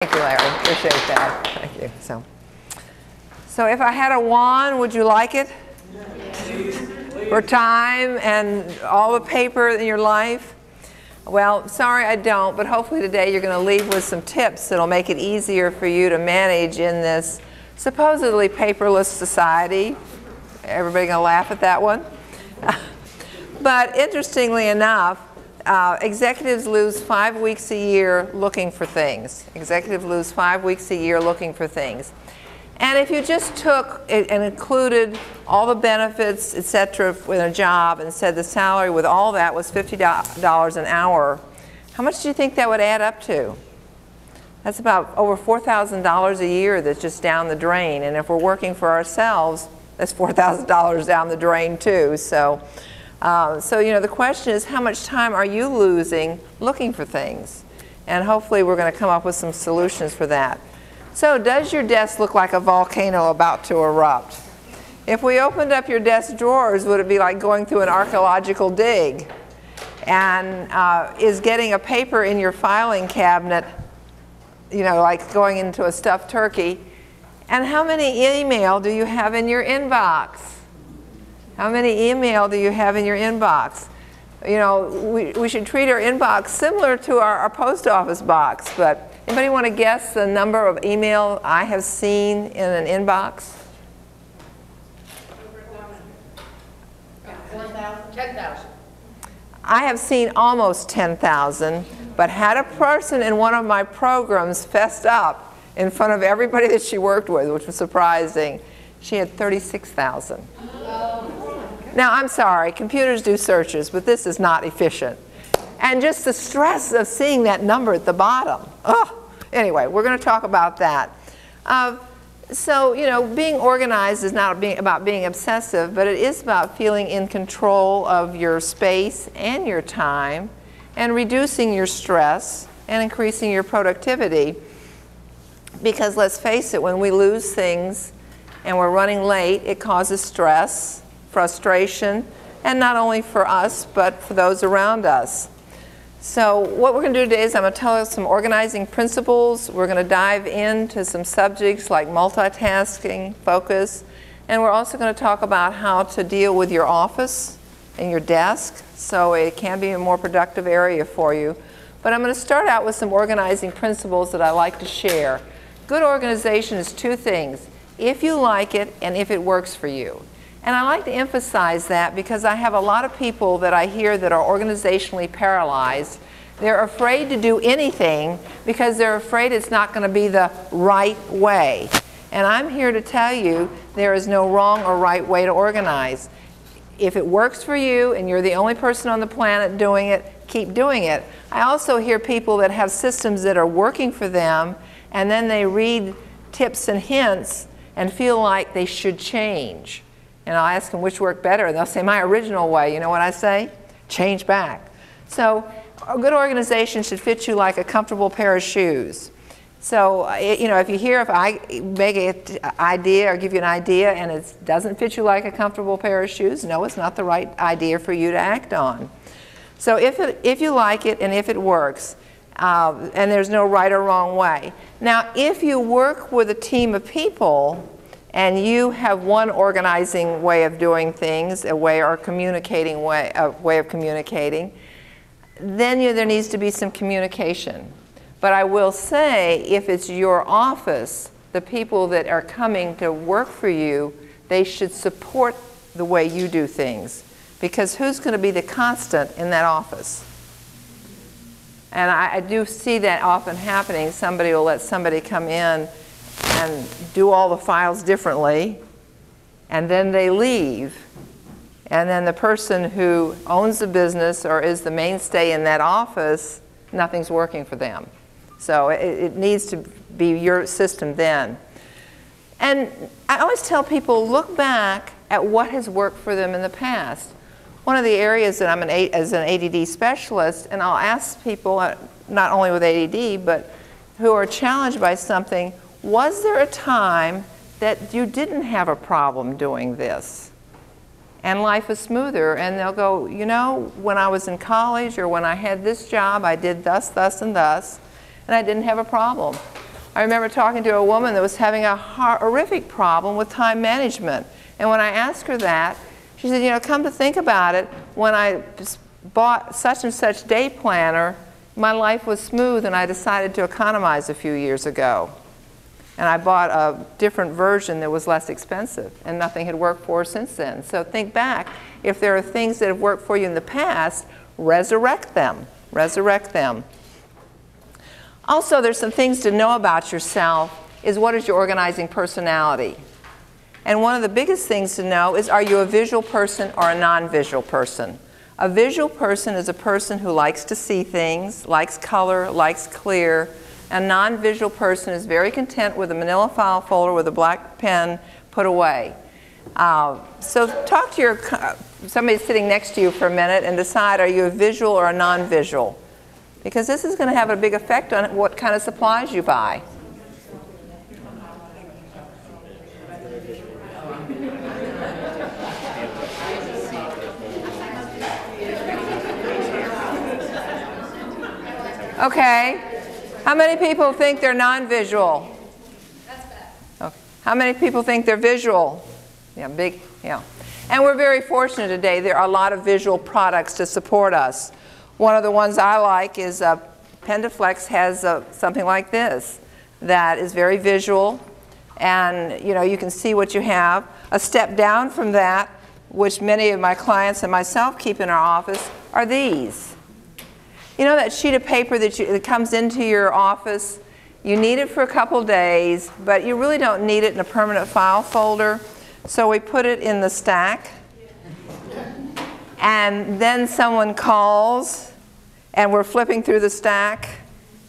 Thank you, Larry. Appreciate that. Thank you. So if I had a wand, would you like it? For time and all the paper in your life? Well, sorry I don't, but hopefully today you're going to leave with some tips that'll make it easier for you to manage in this supposedly paperless society. Everybody going to laugh at that one? But interestingly enough, executives lose 5 weeks a year looking for things. Executives lose 5 weeks a year looking for things. And if you just took it and included all the benefits, et cetera, with a job and said the salary with all that was $50 an hour, how much do you think that would add up to? That's about over $4,000 a year that's just down the drain. And if we're working for ourselves, that's $4,000 down the drain too. So you know, the question is, how much time are you losing looking for things? And hopefully we're going to come up with some solutions for that. So does your desk look like a volcano about to erupt? If we opened up your desk drawers, would it be like going through an archaeological dig? And is getting a paper in your filing cabinet, you know, like going into a stuffed turkey? And how many email do you have in your inbox? How many email do you have in your inbox? You know, we should treat our inbox similar to our post office box, but anybody want to guess the number of email I have seen in an inbox? 10,000. I have seen almost 10,000, but had a person in one of my programs fessed up in front of everybody that she worked with, which was surprising. She had 36,000. Now, I'm sorry, computers do searches, but this is not efficient. And just the stress of seeing that number at the bottom. Oh, anyway, we're going to talk about that. So, you know, being organized is not about being obsessive, but it is about feeling in control of your space and your time and reducing your stress and increasing your productivity. Because let's face it, when we lose things and we're running late, it causes stress, frustration, and not only for us, but for those around us. So what we're going to do today is I'm going to tell you some organizing principles. We're going to dive into some subjects like multitasking, focus, and we're also going to talk about how to deal with your office and your desk so it can be a more productive area for you. But I'm going to start out with some organizing principles that I like to share. Good organization is two things: if you like it and if it works for you. And I like to emphasize that because I have a lot of people that I hear that are organizationally paralyzed. They're afraid to do anything because they're afraid it's not going to be the right way. And I'm here to tell you there is no wrong or right way to organize. If it works for you and you're the only person on the planet doing it, keep doing it. I also hear people that have systems that are working for them and then they read tips and hints and feel like they should change. And I'll ask them which worked better, and they'll say, my original way. You know what I say? Change back. So a good organization should fit you like a comfortable pair of shoes. So, you know, if you hear if I make an idea or give you an idea and it doesn't fit you like a comfortable pair of shoes, no, it's not the right idea for you to act on. So if you like it and if it works, and there's no right or wrong way. Now, if you work with a team of people, and you have one organizing way of doing things, a way of communicating, then there needs to be some communication. But I will say, if it's your office, the people that are coming to work for you, they should support the way you do things. Because who's going to be the constant in that office? And I do see that often happening. Somebody will let somebody come in and do all the files differently, and then they leave. And then the person who owns the business or is the mainstay in that office, nothing's working for them. So it needs to be your system then. And I always tell people, look back at what has worked for them in the past. One of the areas that I'm as an ADD specialist, and I'll ask people, not only with ADD, but who are challenged by something, was there a time that you didn't have a problem doing this? And life is smoother, and they'll go, you know, when I was in college or when I had this job, I did thus, thus, and thus, and I didn't have a problem. I remember talking to a woman that was having a horrific problem with time management. And when I asked her that, she said, you know, come to think about it, when I bought such and such day planner, my life was smooth and I decided to economize a few years ago. And I bought a different version that was less expensive, and nothing had worked for her since then. So think back. If there are things that have worked for you in the past, resurrect them. Resurrect them. Also, there's some things to know about yourself is what is your organizing personality. And one of the biggest things to know is, are you a visual person or a non-visual person? A visual person is a person who likes to see things, likes color, likes clear. A non-visual person is very content with a manila file folder with a black pen put away. So talk to somebody sitting next to you for a minute and decide, are you a visual or a non-visual? Because this is going to have a big effect on what kind of supplies you buy. Okay. How many people think they're non-visual? That's bad. Okay. How many people think they're visual? Yeah, big, yeah. And we're very fortunate today. There are a lot of visual products to support us. One of the ones I like is Pendaflex has something like this that is very visual, and you know, you can see what you have. A step down from that, which many of my clients and myself keep in our office, are these. You know that sheet of paper that comes into your office? You need it for a couple days, but you really don't need it in a permanent file folder. So we put it in the stack. And then someone calls, and we're flipping through the stack.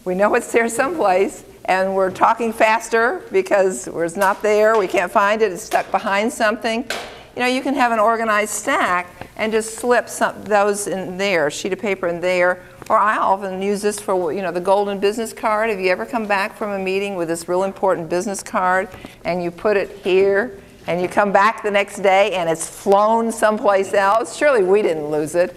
We know it's there someplace, and we're talking faster because it's not there. We can't find it. It's stuck behind something. You know, you can have an organized stack and just slip those in there, a sheet of paper in there. Or I often use this for, you know, the golden business card. Have you ever come back from a meeting with this real important business card and you put it here and you come back the next day and it's flown someplace else? Surely we didn't lose it.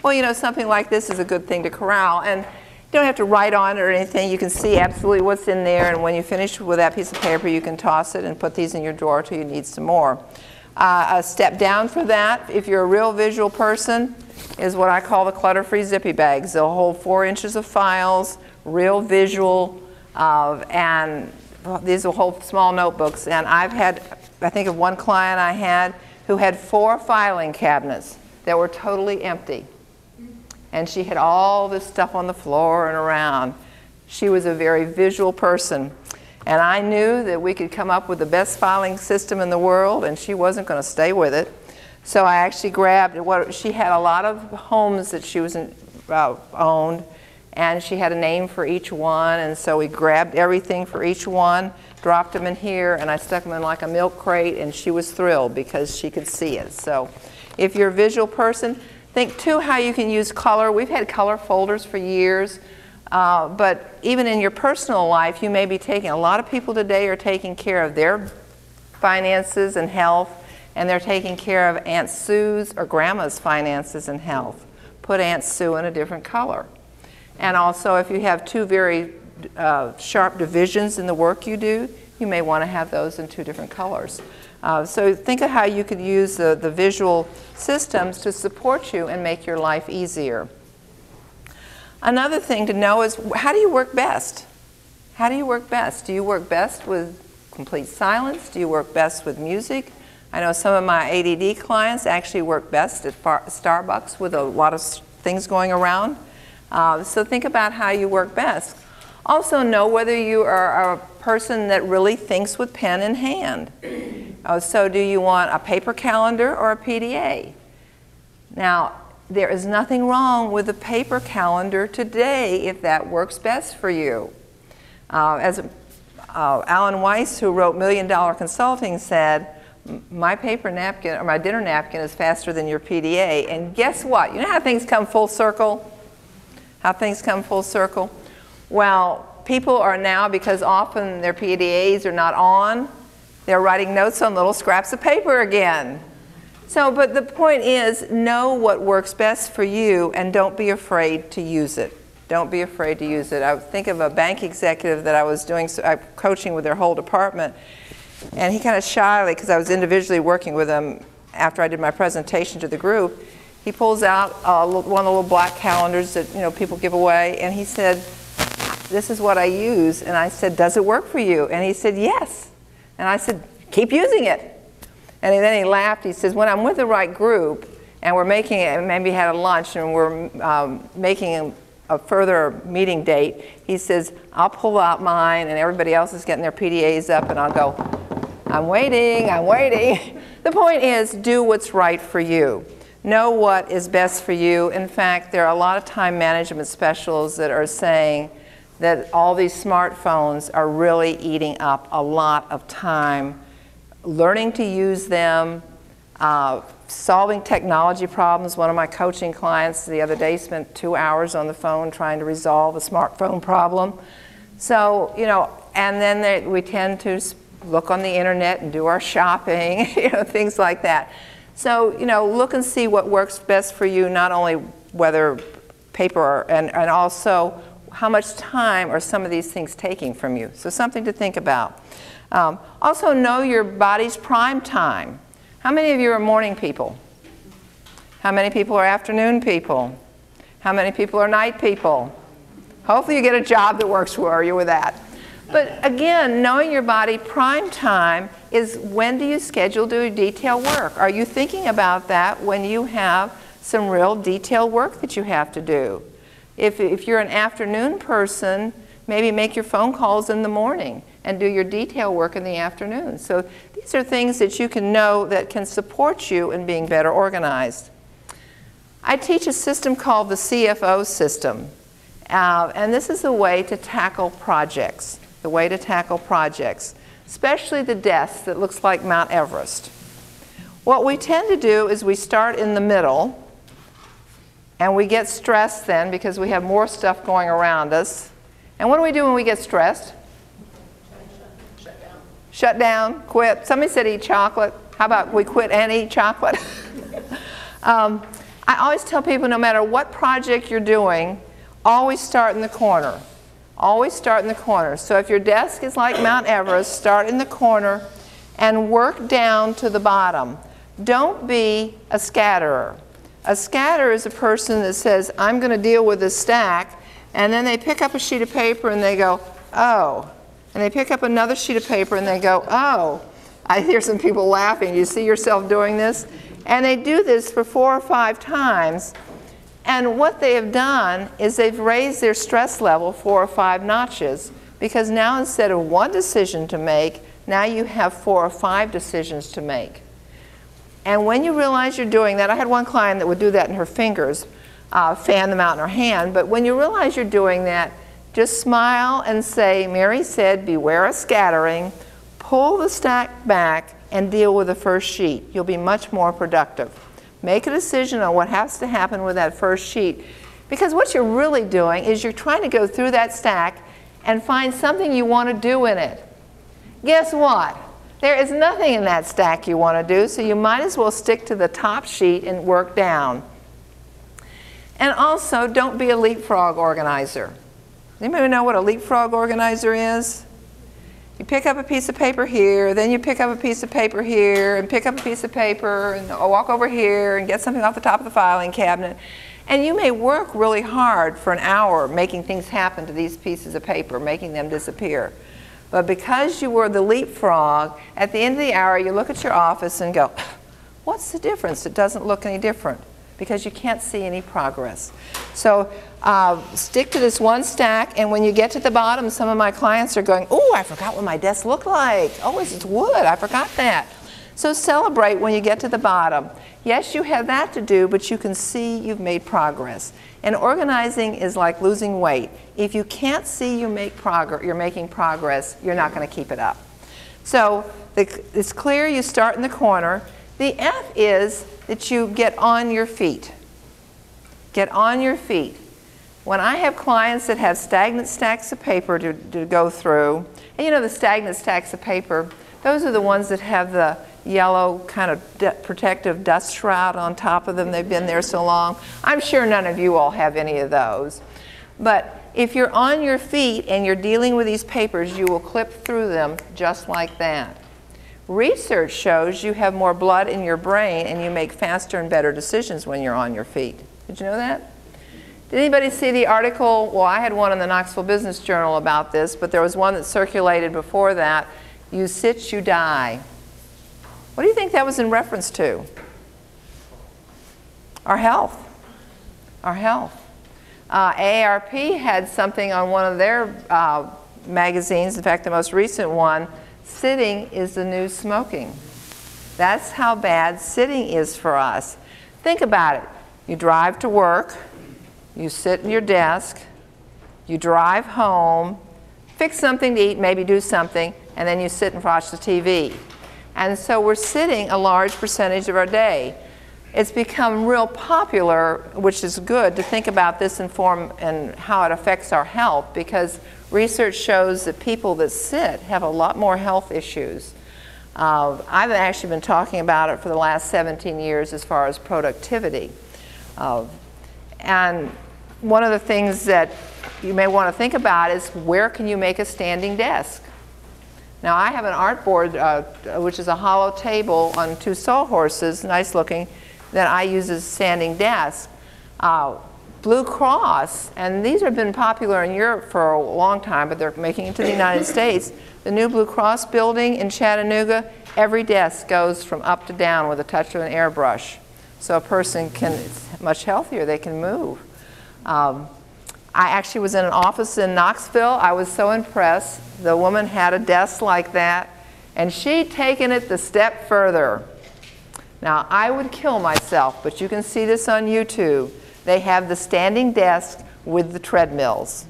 Well, you know, something like this is a good thing to corral. And you don't have to write on it or anything. You can see absolutely what's in there. And when you finish with that piece of paper, you can toss it and put these in your drawer till you need some more. A step down for that, if you're a real visual person, is what I call the clutter-free zippy bags. They'll hold 4 inches of files, real visual, and these will hold small notebooks. And I've had, I think of one client I had who had 4 filing cabinets that were totally empty. And she had all this stuff on the floor and around. She was a very visual person. And I knew that we could come up with the best filing system in the world, and she wasn't going to stay with it. So I actually grabbed what she had a lot of homes that she was owned, and she had a name for each one. And so we grabbed everything for each one, dropped them in here, and I stuck them in like a milk crate, and she was thrilled because she could see it. So if you're a visual person, think too how you can use color. We've had color folders for years. But even in your personal life, you may be taking, a lot of people today are taking care of their finances and health, and they're taking care of Aunt Sue's or Grandma's finances and health. Put Aunt Sue in a different color. And also, if you have 2 very sharp divisions in the work you do, you may want to have those in 2 different colors. So think of how you could use the visual systems to support you and make your life easier. Another thing to know is, how do you work best? How do you work best? Do you work best with complete silence? Do you work best with music? I know some of my ADD clients actually work best at Starbucks with a lot of things going around. So think about how you work best. Also know whether you are a person that really thinks with pen in hand. So do you want a paper calendar or a PDA? Now, there is nothing wrong with a paper calendar today if that works best for you. As Alan Weiss, who wrote $1 Million Consulting, said, my paper napkin or my dinner napkin is faster than your PDA. And guess what? You know how things come full circle? How things come full circle? Well, people are now, because often their PDAs are not on, they're writing notes on little scraps of paper again. So, but the point is, know what works best for you and don't be afraid to use it. Don't be afraid to use it. I think of a bank executive that I was doing coaching with their whole department, and he kind of shyly, because I was individually working with him after I did my presentation to the group, he pulls out one of the little black calendars that people give away, and he said, "This is what I use." And I said, "Does it work for you?" And he said, "Yes." And I said, "Keep using it." And then he laughed. He says, "When I'm with the right group and we're making it, maybe had a lunch and we're making a further meeting date," he says, "I'll pull out mine and everybody else is getting their PDAs up and I'll go, 'I'm waiting, I'm waiting.'" The point is, do what's right for you. Know what is best for you. In fact, there are a lot of time management specialists that are saying that all these smartphones are really eating up a lot of time learning to use them, solving technology problems. One of my coaching clients the other day spent 2 hours on the phone trying to resolve a smartphone problem. So, and then we tend to look on the internet and do our shopping, things like that. So, look and see what works best for you, not only whether paper and also how much time are some of these things taking from you. So something to think about. Also know your body's prime time. How many of you are morning people? How many people are afternoon people? How many people are night people? Hopefully you get a job that works for you with that. But again, knowing your body prime time is when do you schedule to do detail work? Are you thinking about that when you have some real detail work that you have to do? If you're an afternoon person, maybe make your phone calls in the morning and do your detail work in the afternoon. So these are things that you can know that can support you in being better organized. I teach a system called the CFO system. And this is a way to tackle projects. The way to tackle projects, especially the desk that looks like Mount Everest. What we tend to do is we start in the middle, and we get stressed then because we have more stuff going around us. And what do we do when we get stressed? Shut down. Shut down, quit. Somebody said eat chocolate. How about we quit and eat chocolate? I always tell people no matter what project you're doing, always start in the corner. Always start in the corner. So if your desk is like Mount Everest, start in the corner and work down to the bottom. Don't be a scatterer. A scatterer is a person that says, I'm going to deal with this stack, and then they pick up a sheet of paper and they go, oh. And they pick up another sheet of paper and they go, oh. I hear some people laughing. You see yourself doing this? And they do this for 4 or 5 times. And what they have done is they've raised their stress level 4 or 5 notches, because now instead of 1 decision to make, now you have 4 or 5 decisions to make. And when you realize you're doing that, I had one client that would do that in her fingers, fan them out in her hand, but when you realize you're doing that, just smile and say, Mary said, beware of scattering, pull the stack back and deal with the first sheet. You'll be much more productive. Make a decision on what has to happen with that first sheet. Because what you're really doing is you're trying to go through that stack and find something you want to do in it. Guess what? There is nothing in that stack you want to do, so you might as well stick to the top sheet and work down. And also, don't be a leapfrog organizer. Does anybody know what a leapfrog organizer is? You pick up a piece of paper here, then you pick up a piece of paper here, and pick up a piece of paper, and walk over here and get something off the top of the filing cabinet. And you may work really hard for an hour making things happen to these pieces of paper, making them disappear. But because you were the leapfrog, at the end of the hour you look at your office and go, what's the difference? It doesn't look any different, because you can't see any progress. So stick to this one stack, and when you get to the bottom, some of my clients are going, oh, I forgot what my desk looked like. Oh, it's wood, I forgot that. So celebrate when you get to the bottom. Yes, you have that to do, but you can see you've made progress. And organizing is like losing weight. If you can't see you're making progress, you're not going to keep it up. So it's clear you start in the corner. The F is that you get on your feet. Get on your feet. When I have clients that have stagnant stacks of paper to go through, and you know the stagnant stacks of paper, those are the ones that have the yellow kind of protective dust shroud on top of them. They've been there so long. I'm sure none of you all have any of those. But if you're on your feet and you're dealing with these papers, you will clip through them just like that. Research shows you have more blood in your brain and you make faster and better decisions when you're on your feet. Did you know that? Did anybody see the article? Well, I had one in the Knoxville Business Journal about this, but there was one that circulated before that. You sit, you die. What do you think that was in reference to? Our health. Our health. AARP had something on one of their magazines, in fact the most recent one, sitting is the new smoking. That's how bad sitting is for us. Think about it. You drive to work, you sit in your desk, you drive home, fix something to eat, maybe do something, and then you sit and watch the TV. And so we're sitting a large percentage of our day. It's become real popular, which is good, to think about this and how it affects our health, because research shows that people that sit have a lot more health issues. I've actually been talking about it for the last 17 years as far as productivity. And one of the things that you may want to think about is where can you make a standing desk? Now I have an artboard, which is a hollow table on 2 sawhorses, nice looking, that I use as a standing desk. Blue Cross, and these have been popular in Europe for a long time, but they're making it to the United States. The new Blue Cross building in Chattanooga, every desk goes from up to down with a touch of an airbrush. So a person can, it's much healthier, they can move. I actually was in an office in Knoxville. I was so impressed. The woman had a desk like that, and she'd taken it the step further. Now, I would kill myself, but you can see this on YouTube. They have the standing desk with the treadmills.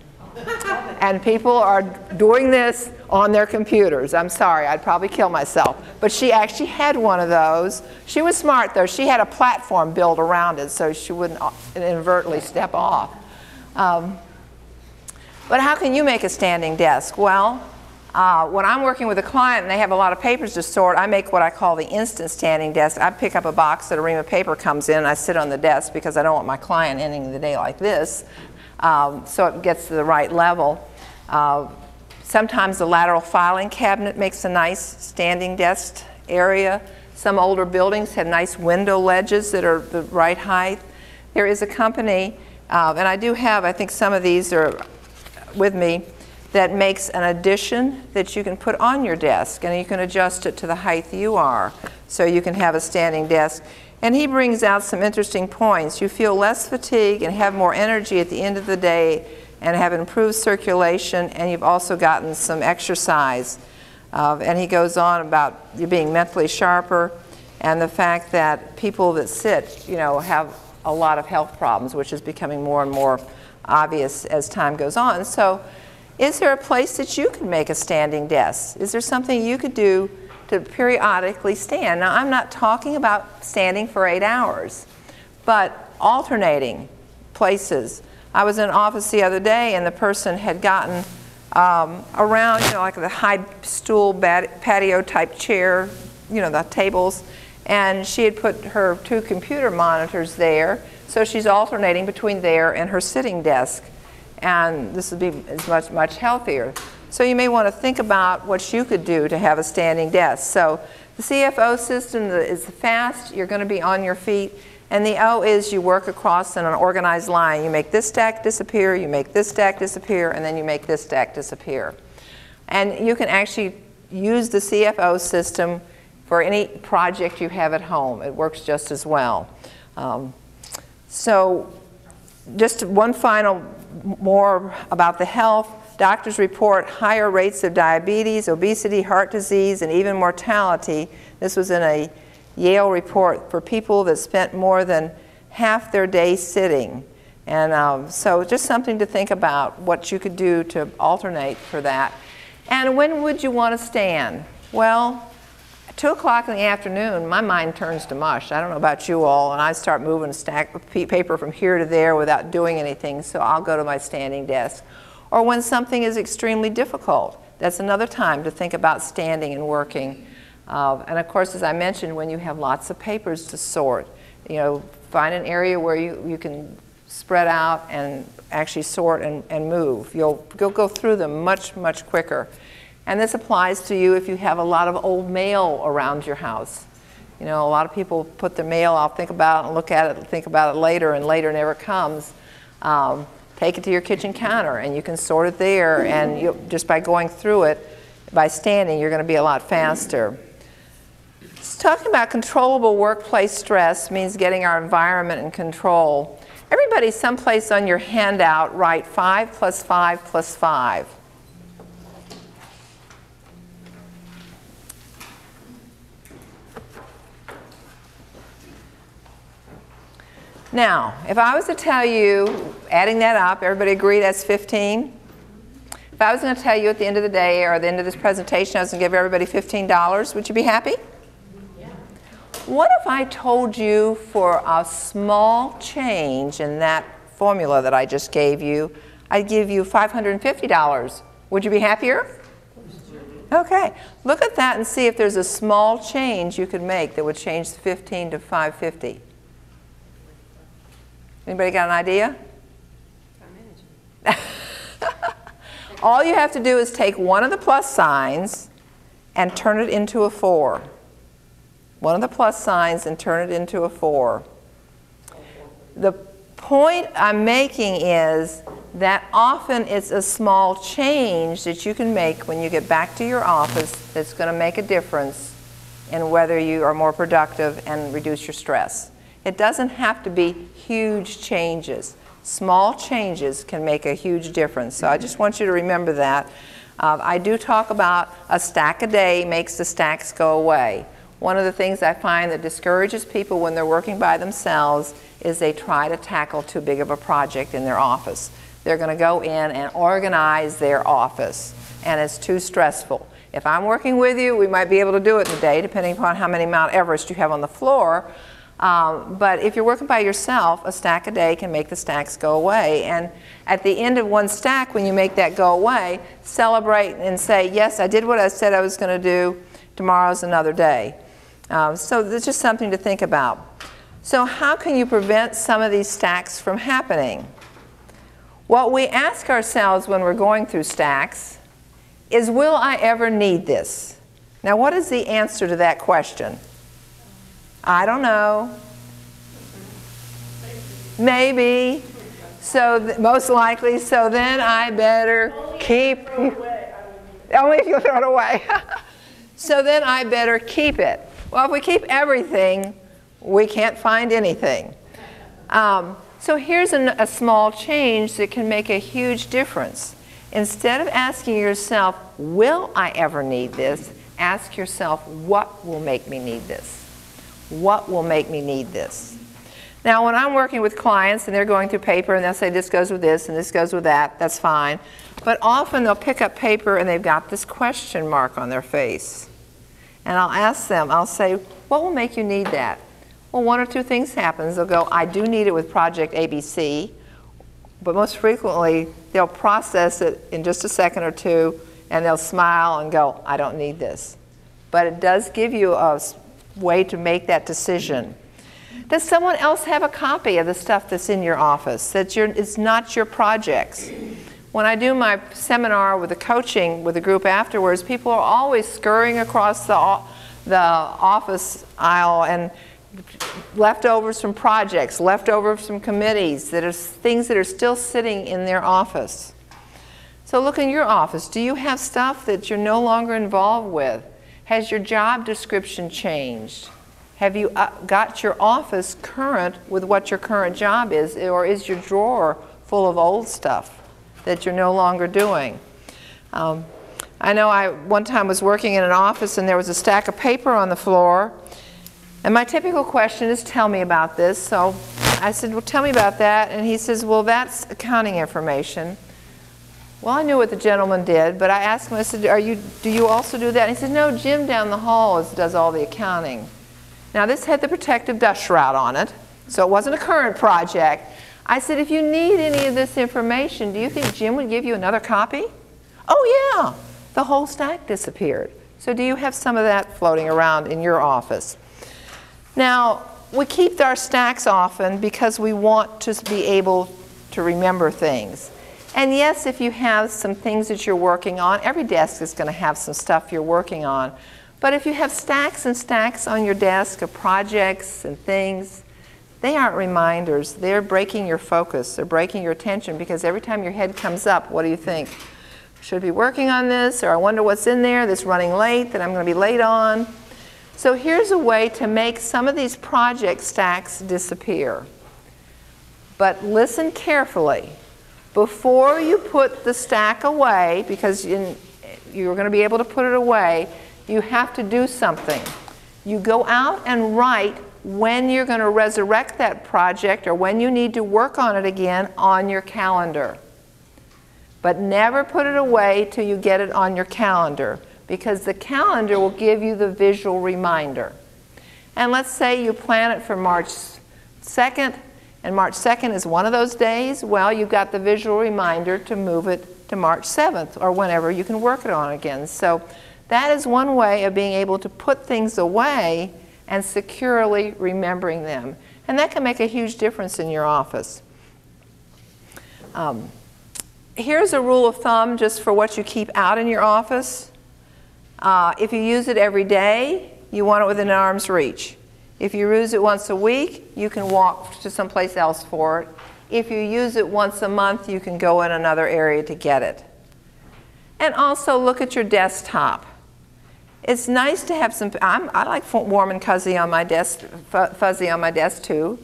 And people are doing this on their computers. I'm sorry, I'd probably kill myself. But she actually had one of those. She was smart, though. She had a platform built around it so she wouldn't inadvertently step off. But how can you make a standing desk? Well, when I'm working with a client and they have a lot of papers to sort, I make what I call the instant standing desk. I pick up a box that a ream of paper comes in and I sit on the desk because I don't want my client ending the day like this. So it gets to the right level. Sometimes the lateral filing cabinet makes a nice standing desk area. Some older buildings have nice window ledges that are the right height. There is a company, and I do have, I think some of these are with me, that makes an addition that you can put on your desk, and you can adjust it to the height you are, so you can have a standing desk. And he brings out some interesting points. You feel less fatigue and have more energy at the end of the day and have improved circulation, and you've also gotten some exercise. And he goes on about you being mentally sharper and the fact that people that sit, you know, have a lot of health problems, which is becoming more and more obvious as time goes on. So is there a place that you can make a standing desk? Is there something you could do to periodically stand? Now, I'm not talking about standing for 8 hours, but alternating places. I was in an office the other day and the person had gotten around, you know, like the high stool patio type chair, you know, the tables, and she had put her 2 computer monitors there, so she's alternating between there and her sitting desk. And this would be much healthier. So you may want to think about what you could do to have a standing desk. So the CFO system is fast, you're going to be on your feet, and the O is you work across in an organized line. You make this stack disappear, you make this stack disappear, and then you make this stack disappear. And you can actually use the CFO system for any project you have at home. It works just as well. So just one final more about the health. Doctors report higher rates of diabetes, obesity, heart disease, and even mortality. This was in a Yale report for people that spent more than half their day sitting. And so just something to think about what you could do to alternate for that. And when would you want to stand? Well, at 2 o'clock in the afternoon, my mind turns to mush. I don't know about you all, and I start moving a stack of paper from here to there without doing anything, so I'll go to my standing desk. Or when something is extremely difficult, that's another time to think about standing and working. And of course, as I mentioned, when you have lots of papers to sort, you know, find an area where you can spread out and actually sort and move. You'll go through them much, much quicker. And this applies to you if you have a lot of old mail around your house. You know, a lot of people put their mail, I'll think about it and look at it and think about it later, and later never comes. Take it to your kitchen counter and you can sort it there, and just by going through it, by standing, you're going to be a lot faster. Talking about controllable workplace stress means getting our environment in control. Everybody someplace on your handout write 5 plus 5 plus 5. Now, if I was to tell you, adding that up, everybody agree that's 15? If I was going to tell you at the end of the day or at the end of this presentation I was going to give everybody $15, would you be happy? Yeah. What if I told you for a small change in that formula that I just gave you, I'd give you $550? Would you be happier? Okay. Look at that and see if there's a small change you could make that would change the 15 to 550. Anybody got an idea? All you have to do is take one of the plus signs and turn it into a 4. One of the plus signs and turn it into a 4. The point I'm making is that often it's a small change that you can make when you get back to your office that's going to make a difference in whether you are more productive and reduce your stress. It doesn't have to be huge changes. Small changes can make a huge difference. So I just want you to remember that. I do talk about a stack a day makes the stacks go away. One of the things I find that discourages people when they're working by themselves is they try to tackle too big of a project in their office. They're going to go in and organize their office, and it's too stressful. If I'm working with you, we might be able to do it in a day, depending upon how many Mount Everest you have on the floor. But if you're working by yourself, a stack a day can make the stacks go away. And at the end of one stack, when you make that go away, celebrate and say, yes, I did what I said I was going to do. Tomorrow's another day. So that's just something to think about. So how can you prevent some of these stacks from happening? What we ask ourselves when we're going through stacks is, will I ever need this? Now, what is the answer to that question? I don't know. Maybe. So most likely. So then I better keep. Only if you throw it away. So then I better keep it. Well, if we keep everything, we can't find anything. So here's a small change that can make a huge difference. Instead of asking yourself, will I ever need this? Ask yourself, what will make me need this? What will make me need this? Now, when I'm working with clients and they're going through paper and they'll say this goes with this and this goes with that, that's fine. But often they'll pick up paper and they've got this question mark on their face. And I'll ask them, I'll say, what will make you need that? Well, one or two things happens. They'll go, I do need it with project ABC. But most frequently, they'll process it in just a second or two and they'll smile and go, I don't need this. But it does give you a way to make that decision. Does someone else have a copy of the stuff that's in your office? It's not your projects. When I do my seminar with the coaching with the group afterwards, people are always scurrying across the office aisle and leftovers from projects, leftovers from committees, that are things that are still sitting in their office. So look in your office. Do you have stuff that you're no longer involved with? Has your job description changed? Have you got your office current with what your current job is, or is your drawer full of old stuff that you're no longer doing? I know I one time was working in an office and there was a stack of paper on the floor, and my typical question is, tell me about this. So I said, well, tell me about that. And he says, well, that's accounting information. Well, I knew what the gentleman did, but I asked him, I said, do you also do that? And he said, no, Jim down the hall does all the accounting. Now, this had the protective dust shroud on it, so it wasn't a current project. I said, if you need any of this information, do you think Jim would give you another copy? Oh, yeah. The whole stack disappeared. So do you have some of that floating around in your office? Now, we keep our stacks often because we want to be able to remember things. And yes, if you have some things that you're working on, every desk is going to have some stuff you're working on. But if you have stacks and stacks on your desk of projects and things, they aren't reminders. They're breaking your focus. They're breaking your attention, because every time your head comes up, what do you think? Should be working on this, or I wonder what's in there that's running late that I'm going to be late on. So here's a way to make some of these project stacks disappear. But listen carefully. Before you put the stack away, because you're going to be able to put it away, you have to do something. You go out and write when you're going to resurrect that project or when you need to work on it again on your calendar. But never put it away till you get it on your calendar, because the calendar will give you the visual reminder. And let's say you plan it for March 2nd, and March 2nd is one of those days. Well, you've got the visual reminder to move it to March 7th or whenever you can work it on again. So that is one way of being able to put things away and securely remembering them. And that can make a huge difference in your office. Here's a rule of thumb just for what you keep out in your office. If you use it every day, you want it within arm's reach. If you use it once a week, you can walk to someplace else for it. If you use it once a month, you can go in another area to get it. And also look at your desktop. It's nice to have some, I like warm and fuzzy on my desk too.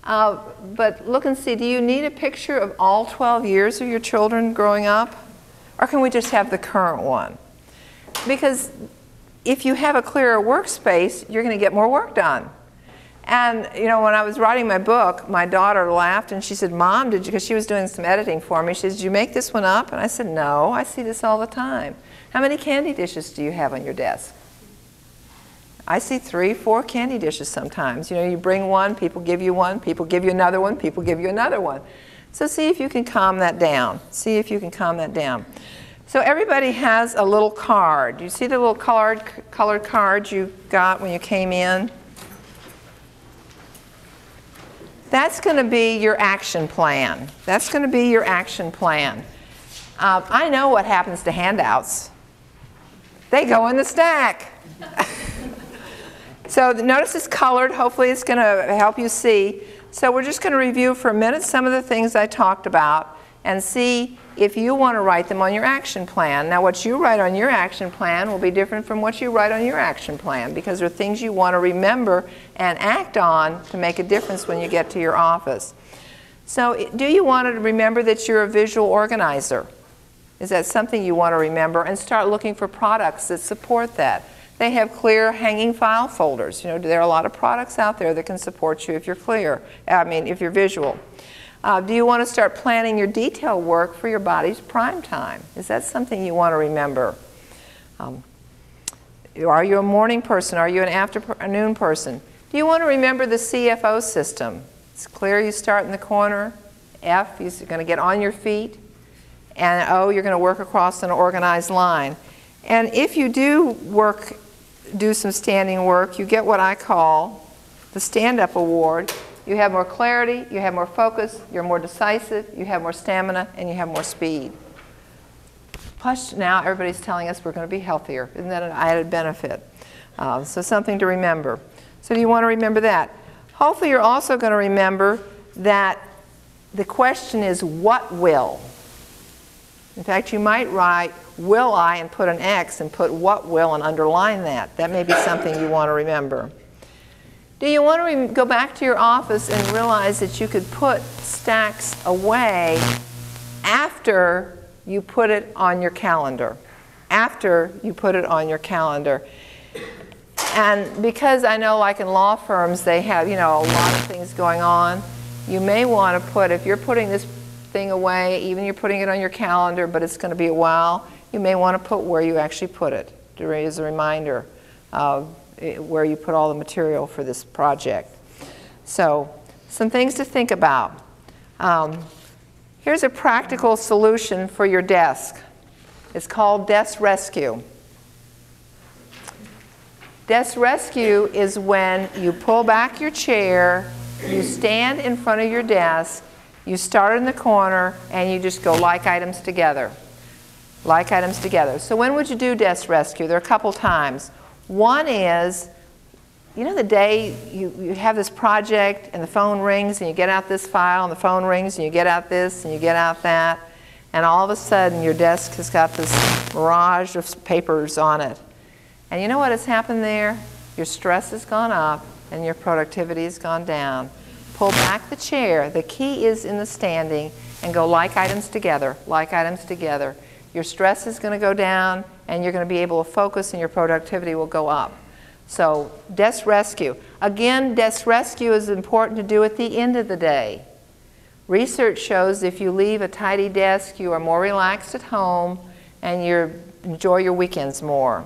But look and see, do you need a picture of all 12 years of your children growing up? Or can we just have the current one? Because if you have a clearer workspace, you're going to get more work done. And you know, when I was writing my book, my daughter laughed and she said, "Mom, did you," because she was doing some editing for me, she said, "Did you make this one up?" And I said, "No, I see this all the time." How many candy dishes do you have on your desk? I see 3, 4 candy dishes sometimes. You know, you bring one, people give you one, people give you another one, people give you another one. So see if you can calm that down. See if you can calm that down. So everybody has a little card. You see the little colored card you got when you came in? That's going to be your action plan. That's going to be your action plan. I know what happens to handouts. They go in the stack. So notice it's colored. Hopefully it's going to help you see. So we're just going to review for a minute some of the things I talked about and see if you want to write them on your action plan. Now what you write on your action plan will be different from what you write on your action plan, because there are things you want to remember and act on to make a difference when you get to your office. So do you want to remember that you're a visual organizer? Is that something you want to remember? And start looking for products that support that. They have clear hanging file folders. You know, there are a lot of products out there that can support you if you're if you're visual. Do you want to start planning your detail work for your body's prime time? Is that something you want to remember? Are you a morning person? Are you an afternoon person? Do you want to remember the CFO system? It's clear you start in the corner. F, you're going to get on your feet. And O, you're going to work across an organized line. And if you do some standing work, you get what I call the stand-up award. You have more clarity, you have more focus, you're more decisive, you have more stamina, and you have more speed. Plus, now everybody's telling us we're going to be healthier. Isn't that an added benefit? So something to remember. So do you want to remember that? Hopefully you're also going to remember that the question is, what will? In fact, you might write, will I, and put an X, and put what will, and underline that. That may be something you want to remember. Do you want to go back to your office and realize that you could put stacks away after you put it on your calendar? After you put it on your calendar. And because I know, like in law firms, they have, you know, a lot of things going on, you may want to put, if you're putting this thing away, even you're putting it on your calendar, but it's going to be a while, you may want to put where you actually put it, as a reminder of where you put all the material for this project. So, some things to think about. Here's a practical solution for your desk. It's called Desk Rescue. Desk rescue is when you pull back your chair, you stand in front of your desk, you start in the corner, and you just go like items together. Like items together. So when would you do desk rescue? There are a couple times. One is, you know, the day you have this project and the phone rings and you get out this file and the phone rings and you get out this and you get out that, and all of a sudden your desk has got this mirage of papers on it. And you know what has happened there? Your stress has gone up and your productivity has gone down. Pull back the chair. The key is in the standing, and go like items together, like items together. Your stress is going to go down and you're going to be able to focus and your productivity will go up. So desk rescue. Again, desk rescue is important to do at the end of the day. Research shows if you leave a tidy desk, you are more relaxed at home and you enjoy your weekends more.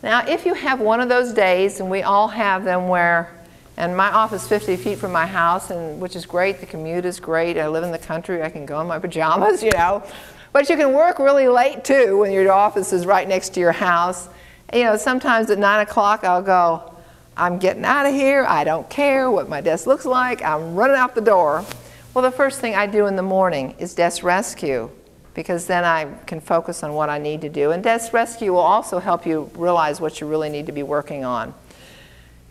Now, if you have one of those days, and we all have them where, and my office is 50 feet from my house, and which is great, the commute is great, I live in the country, I can go in my pajamas, you know. But you can work really late too when your office is right next to your house. You know, sometimes at 9 o'clock I'll go, I'm getting out of here, I don't care what my desk looks like, I'm running out the door. Well, the first thing I do in the morning is desk rescue, because then I can focus on what I need to do. And desk rescue will also help you realize what you really need to be working on.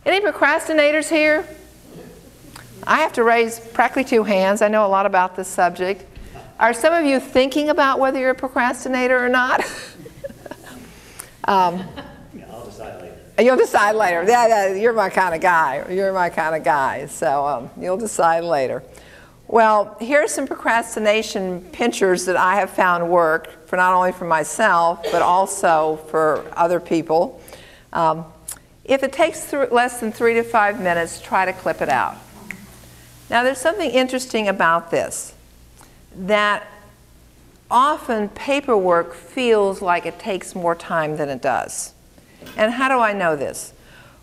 Any procrastinators here? I have to raise practically 2 hands. I know a lot about this subject. Are some of you thinking about whether you're a procrastinator or not? I'll decide later. You'll decide later. Yeah, you're my kind of guy. You're my kind of guy. So you'll decide later. Well, here are some procrastination pinchers that I have found work for not only for myself, but also for other people. If it takes less than 3 to 5 minutes, try to clip it out. Now, there's something interesting about this, that often paperwork feels like it takes more time than it does. And how do I know this?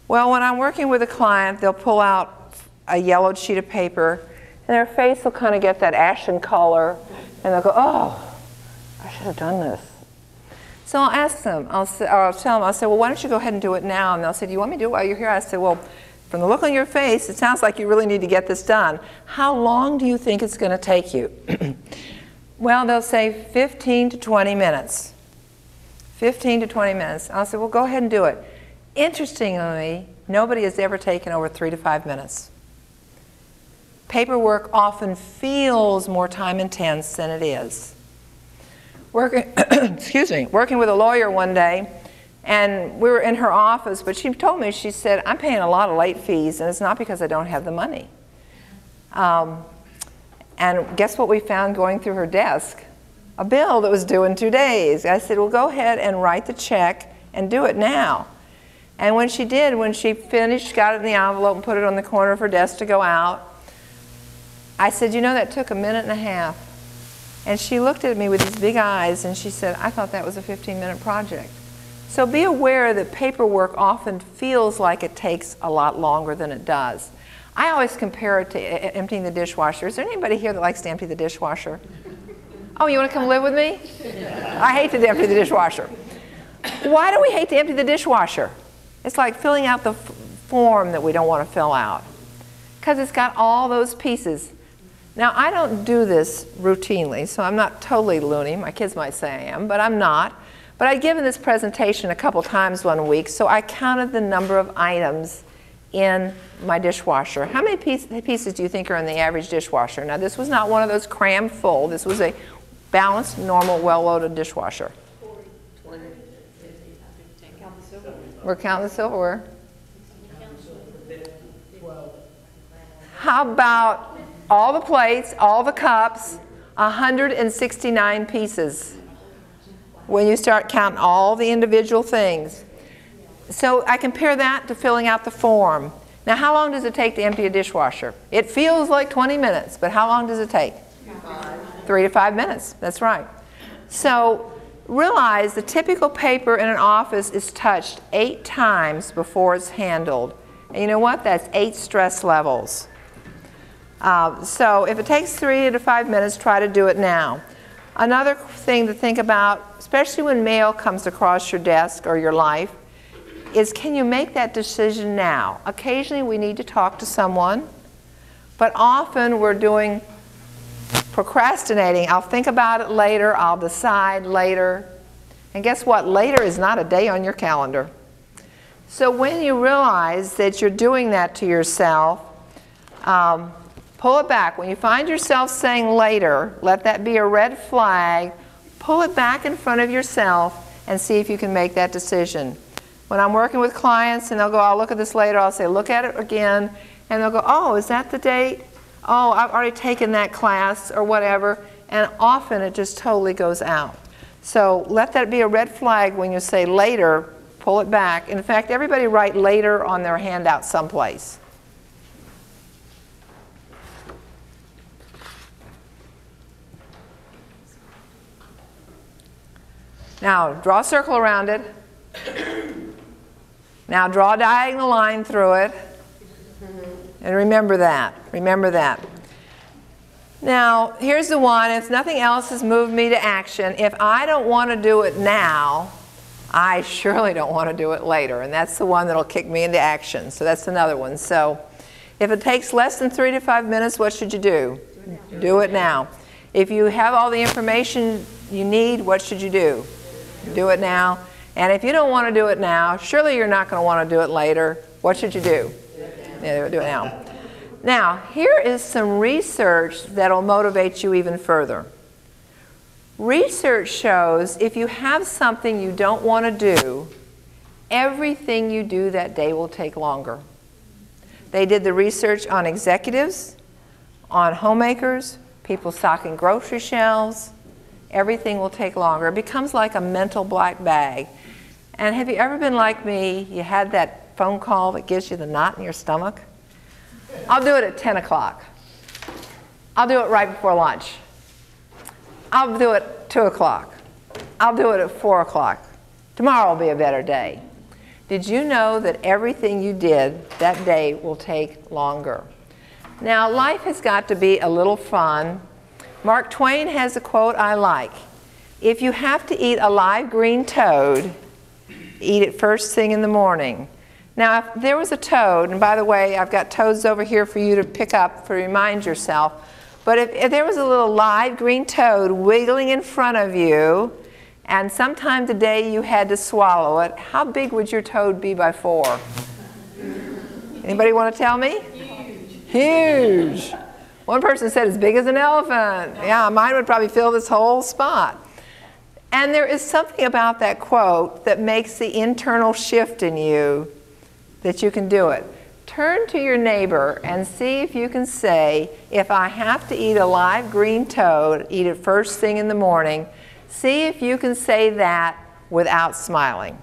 Well, when I'm working with a client, they'll pull out a yellowed sheet of paper, and their face will kind of get that ashen color, and they'll go, oh, I should have done this. So I'll ask them, I'll tell them, I'll say, well, why don't you go ahead and do it now? And they'll say, do you want me to do it while you're here? I say, well, from the look on your face, it sounds like you really need to get this done. How long do you think it's going to take you? Well, they'll say 15 to 20 minutes. 15 to 20 minutes. I'll say, well, go ahead and do it. Interestingly, nobody has ever taken over 3 to 5 minutes. Paperwork often feels more time intense than it is. Excuse me, working with a lawyer one day, and we were in her office, but she told me, she said, I'm paying a lot of late fees, and it's not because I don't have the money. And guess what we found going through her desk? A bill that was due in 2 days. I said, well, go ahead and write the check and do it now. And when she did, when she finished, got it in the envelope and put it on the corner of her desk to go out, I said, you know, that took 1.5 minutes. And she looked at me with these big eyes and she said, I thought that was a 15-minute project. So be aware that paperwork often feels like it takes a lot longer than it does. I always compare it to emptying the dishwasher. Is there anybody here that likes to empty the dishwasher? Oh, you want to come live with me? I hate to empty the dishwasher. Why do we hate to empty the dishwasher? It's like filling out the form that we don't want to fill out, because it's got all those pieces. Now, I don't do this routinely, so I'm not totally loony. My kids might say I am, but I'm not. But I'd given this presentation a couple times one week, so I counted the number of items in my dishwasher. How many pieces do you think are in the average dishwasher? Now, this was not one of those crammed full. This was a balanced, normal, well-loaded dishwasher. 40, 20, 50, 15. Count the silverware. We're counting the silverware. How about all the plates, all the cups, 169 pieces when you start counting all the individual things. So I compare that to filling out the form. Now, how long does it take to empty a dishwasher? It feels like 20 minutes, but how long does it take? 3 to 5 minutes, that's right. So realize the typical paper in an office is touched 8 times before it's handled. And you know what? That's 8 stress levels. So if it takes 3 to 5 minutes, try to do it now. Another thing to think about, especially when mail comes across your desk or your life, is, can you make that decision now? Occasionally we need to talk to someone, but often we're doing procrastinating. I'll think about it later, I'll decide later. And guess what? Later is not a day on your calendar. So when you realize that you're doing that to yourself, pull it back. When you find yourself saying later, let that be a red flag. Pull it back in front of yourself and see if you can make that decision. When I'm working with clients and they'll go, I'll look at this later, I'll say, look at it again. And they'll go, oh, is that the date? Oh, I've already taken that class or whatever. And often it just totally goes out. So let that be a red flag when you say later, pull it back. In fact, everybody write later on their handout someplace. Now, draw a circle around it. Now, draw a diagonal line through it. And remember that. Remember that. Now, here's the one. If nothing else has moved me to action, if I don't want to do it now, I surely don't want to do it later. And that's the one that'll kick me into action. So that's another one. So if it takes less than 3 to 5 minutes, what should you do? Do it now. If you have all the information you need, what should you do? Do it now. And if you don't want to do it now, surely you're not going to want to do it later. What should you do? Yeah, do it now. Now, here is some research that will motivate you even further. Research shows if you have something you don't want to do, everything you do that day will take longer. They did the research on executives, on homemakers, people stocking grocery shelves. Everything will take longer. It becomes like a mental black bag. And have you ever been like me? You had that phone call that gives you the knot in your stomach? I'll do it at 10 o'clock. I'll do it right before lunch. I'll do it at 2 o'clock. I'll do it at 4 o'clock. Tomorrow will be a better day. Did you know that everything you did that day will take longer? Now, life has got to be a little fun. Mark Twain has a quote I like. If you have to eat a live green toad, eat it first thing in the morning. Now, if there was a toad, and by the way, I've got toads over here for you to pick up to remind yourself, but if there was a little live green toad wiggling in front of you, and sometime today you had to swallow it, how big would your toad be by 4? Anybody want to tell me? Huge. One person said as big as an elephant. Yeah, mine would probably fill this whole spot. And there is something about that quote that makes the internal shift in you that you can do it. Turn to your neighbor and see if you can say, if I have to eat a live green toad, eat it first thing in the morning. See if you can say that without smiling.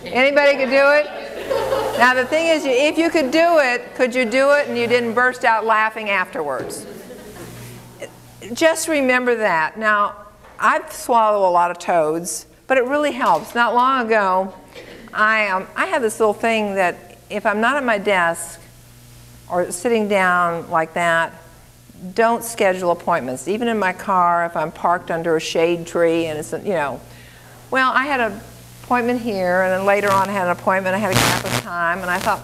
Anybody could do it? Now the thing is, if you could do it, could you do it and you didn't burst out laughing afterwards? Just remember that. Now, I've swallowed a lot of toads, but it really helps. Not long ago, I have this little thing that if I'm not at my desk or sitting down like that, don't schedule appointments. Even in my car, if I'm parked under a shade tree and it's, you know. Well, I had an appointment here, and then later on I had an appointment. I had a gap of time, and I thought,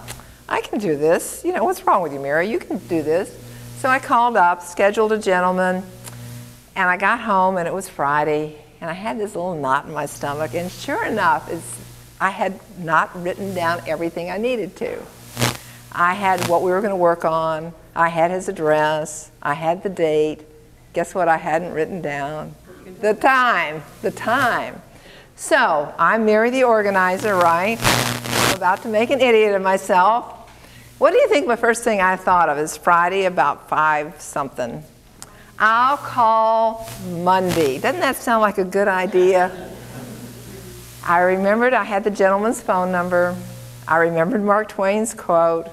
I can do this. You know, what's wrong with you, Mary? You can do this. So I called up, scheduled a gentleman, and I got home, and it was Friday, and I had this little knot in my stomach, and sure enough, I had not written down everything I needed to. I had what we were going to work on. I had his address. I had the date. Guess what I hadn't written down? The time. The time. So I'm Mary the organizer, right? I'm about to make an idiot of myself. What do you think my first thing I thought of is Friday about 5 something? I'll call Monday. Doesn't that sound like a good idea? I remembered I had the gentleman's phone number. I remembered Mark Twain's quote.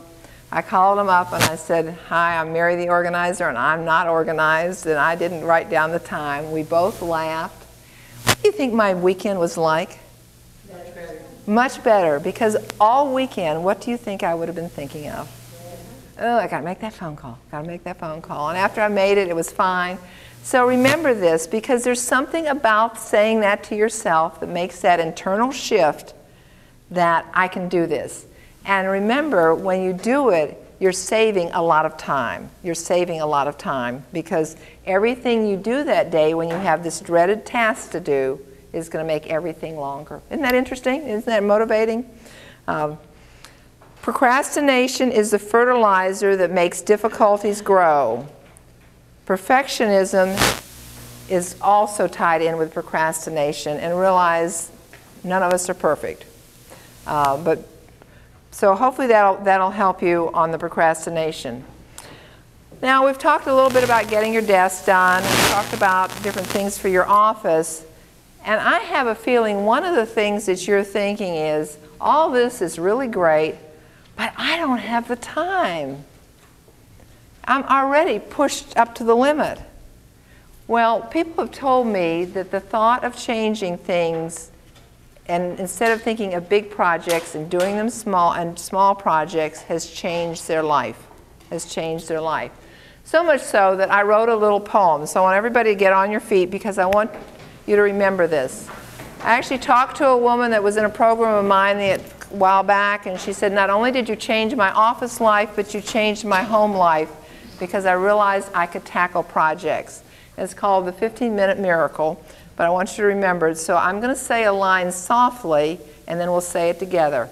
I called him up and I said, hi, I'm Mary the organizer, and I'm not organized, and I didn't write down the time. We both laughed. What do you think my weekend was like? Much better, because all weekend, what do you think I would have been thinking of? Oh, I gotta make that phone call, gotta make that phone call. And after I made it, it was fine. So remember this, because there's something about saying that to yourself that makes that internal shift that I can do this. And remember, when you do it, you're saving a lot of time. You're saving a lot of time, because everything you do that day when you have this dreaded task to do is going to make everything longer. Isn't that interesting? Isn't that motivating? Procrastination is the fertilizer that makes difficulties grow. Perfectionism is also tied in with procrastination, and realize none of us are perfect. So hopefully that'll help you on the procrastination. Now, we've talked a little bit about getting your desk done. We've talked about different things for your office. And I have a feeling one of the things that you're thinking is, all this is really great, but I don't have the time. I'm already pushed up to the limit. Well, people have told me that the thought of changing things, and instead of thinking of big projects and doing them small projects, has changed their life, So much so that I wrote a little poem. So I want everybody to get on your feet, because I want you to remember this. I actually talked to a woman that was in a program of mine a while back, and she said, not only did you change my office life, but you changed my home life, because I realized I could tackle projects. It's called the 15-minute miracle, but I want you to remember it. So I'm going to say a line softly, and then we'll say it together.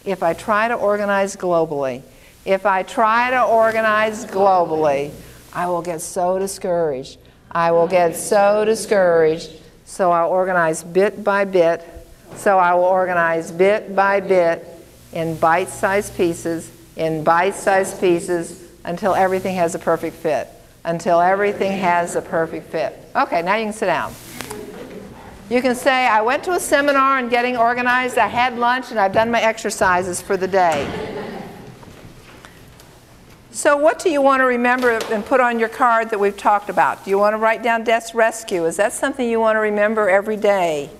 If I try to organize globally, if I try to organize globally, I will get so discouraged. I will get so discouraged. So I'll organize bit by bit. So I will organize bit by bit in bite-sized pieces, until everything has a perfect fit. Until everything has a perfect fit. Okay, now you can sit down. You can say, I went to a seminar on getting organized, I had lunch, and I've done my exercises for the day. So what do you want to remember and put on your card that we've talked about? Do you want to write down desk rescue? Is that something you want to remember every day?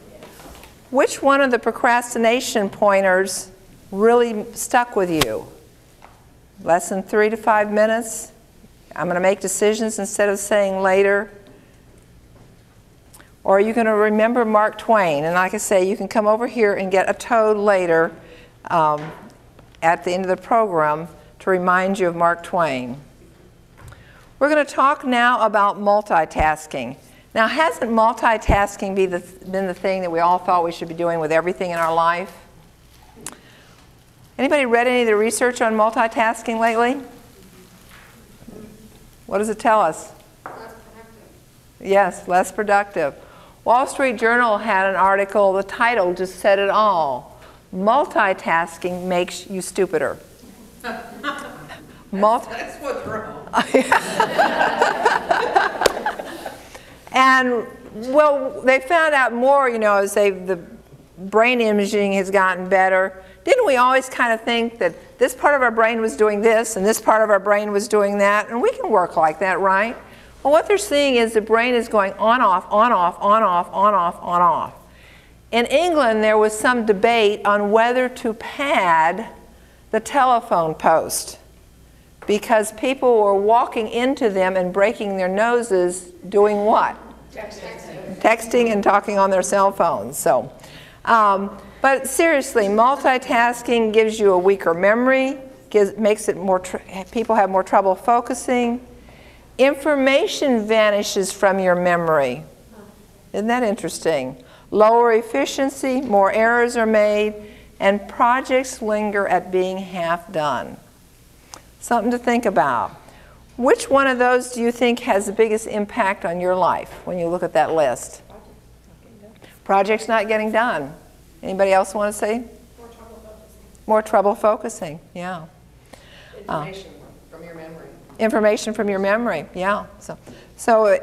Which one of the procrastination pointers really stuck with you? Less than 3 to 5 minutes? I'm going to make decisions instead of saying later. Or are you going to remember Mark Twain? And like I say, you can come over here and get a toad later at the end of the program to remind you of Mark Twain. We're going to talk now about multitasking. Now, hasn't multitasking been the thing that we all thought we should be doing with everything in our life? Anybody read any of the research on multitasking lately? What does it tell us? Less productive. Yes, less productive. Wall Street Journal had an article, the title just said it all. Multitasking makes you stupider. That's what's wrong. And, well, they found out more, you know, as the brain imaging has gotten better. Didn't we always kind of think that this part of our brain was doing this and this part of our brain was doing that? And we can work like that, right? Well, what they're seeing is the brain is going on, off, on, off, on, off, on, off, on, off. In England, there was some debate on whether to pad the telephone post, because people were walking into them and breaking their noses doing what? Texting and talking on their cell phones. So, but seriously, multitasking gives you a weaker memory, makes it more, people have more trouble focusing. Information vanishes from your memory. Isn't that interesting? Lower efficiency, more errors are made, and projects linger at being half done. Something to think about. Which one of those do you think has the biggest impact on your life when you look at that list? Projects not getting done. Anybody else want to say? More trouble focusing. More trouble focusing, yeah. Information from your memory. Information from your memory, yeah. So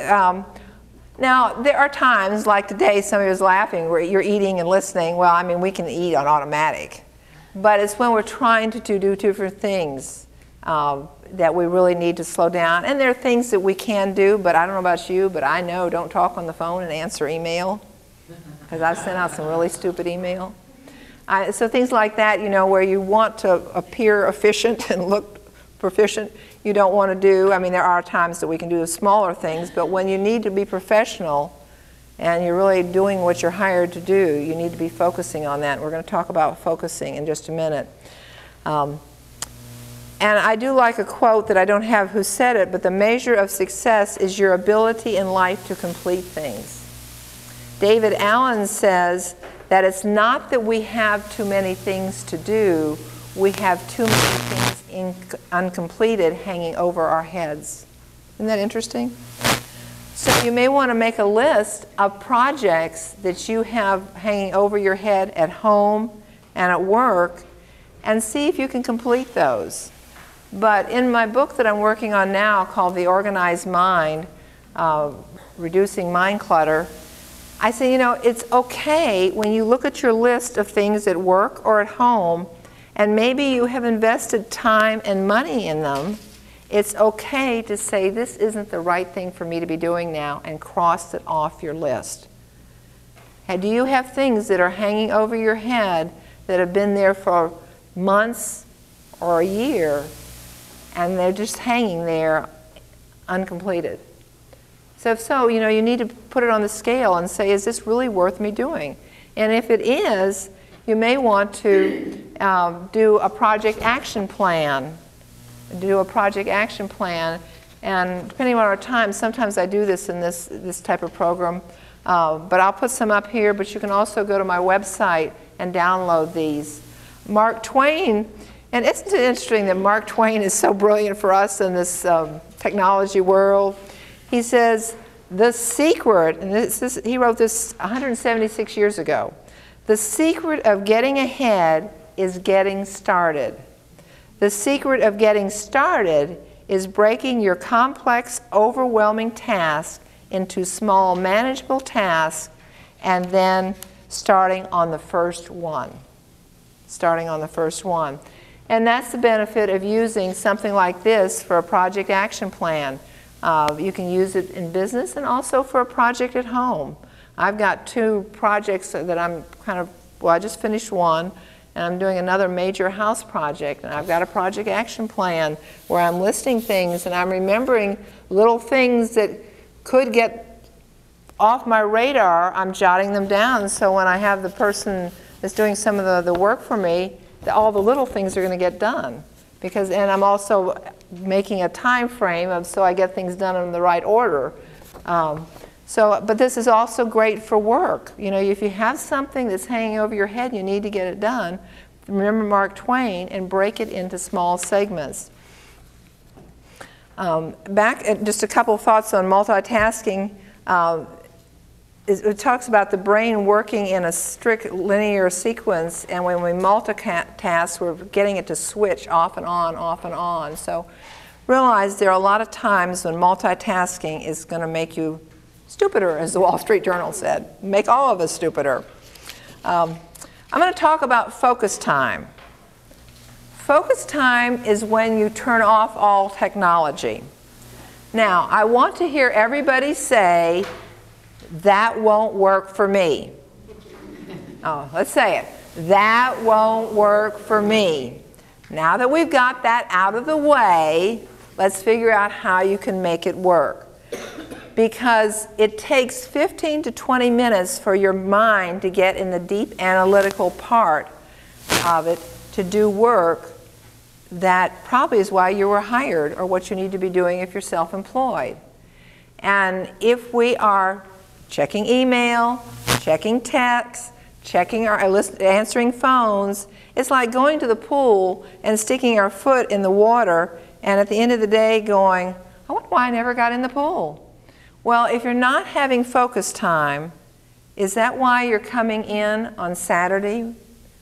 now there are times like today, somebody was laughing, where you're eating and listening. Well, I mean, we can eat on automatic. But it's when we're trying to do different things that we really need to slow down. And there are things that we can do, but I don't know about you, but I know don't talk on the phone and answer email, because I've sent out some really stupid email. So things like that, you know, where you want to appear efficient and look proficient, you don't want to do. I mean, there are times that we can do the smaller things, but when you need to be professional and you're really doing what you're hired to do, you need to be focusing on that. We're going to talk about focusing in just a minute. And I do like a quote that I don't have who said it, but the measure of success is your ability in life to complete things. David Allen says that it's not that we have too many things to do, we have too many things uncompleted hanging over our heads. Isn't that interesting? So you may want to make a list of projects that you have hanging over your head at home and at work and see if you can complete those. But in my book that I'm working on now called The Organized Mind, Reducing Mind Clutter, I say, you know, it's okay when you look at your list of things at work or at home and maybe you have invested time and money in them, it's okay to say this isn't the right thing for me to be doing now and cross it off your list. And do you have things that are hanging over your head that have been there for months or a year and they're just hanging there uncompleted? So if so, you know, you need to put it on the scale and say, is this really worth me doing? And if it is, you may want to do a project action plan. Do a project action plan, and depending on our time, sometimes I do this in this type of program, but I'll put some up here, but you can also go to my website and download these. Mark Twain, and isn't it interesting that Mark Twain is so brilliant for us in this technology world? He says, the secret, and he wrote this 176 years ago, the secret of getting ahead is getting started. The secret of getting started is breaking your complex, overwhelming task into small, manageable tasks and then starting on the first one. Starting on the first one. And that's the benefit of using something like this for a project action plan. You can use it in business and also for a project at home. I've got 2 projects that I'm I just finished one, and I'm doing another major house project, and I've got a project action plan where I'm listing things and I'm remembering little things that could get off my radar. I'm jotting them down, so when I have the person that's doing some of the work for me, all the little things are going to get done. And I'm also making a time frame so I get things done in the right order. But this is also great for work. You know, if you have something that's hanging over your head, you need to get it done. Remember Mark Twain and break it into small segments. Just a couple thoughts on multitasking. It talks about the brain working in a strict linear sequence, and when we multitask, we're getting it to switch off and on, off and on. So realize there are a lot of times when multitasking is going to make you stupider, as the Wall Street Journal said. Make all of us stupider. I'm going to talk about focus time. Focus time is when you turn off all technology. Now, I want to hear everybody say, that won't work for me. Oh, let's say it. That won't work for me. Now that we've got that out of the way, let's figure out how you can make it work. Because it takes 15 to 20 minutes for your mind to get in the deep analytical part of it to do work that probably is why you were hired or what you need to be doing if you're self-employed. And if we are checking email, checking texts, answering phones, it's like going to the pool and sticking our foot in the water and at the end of the day going, I wonder why I never got in the pool. Well, if you're not having focus time, is that why you're coming in on Saturday?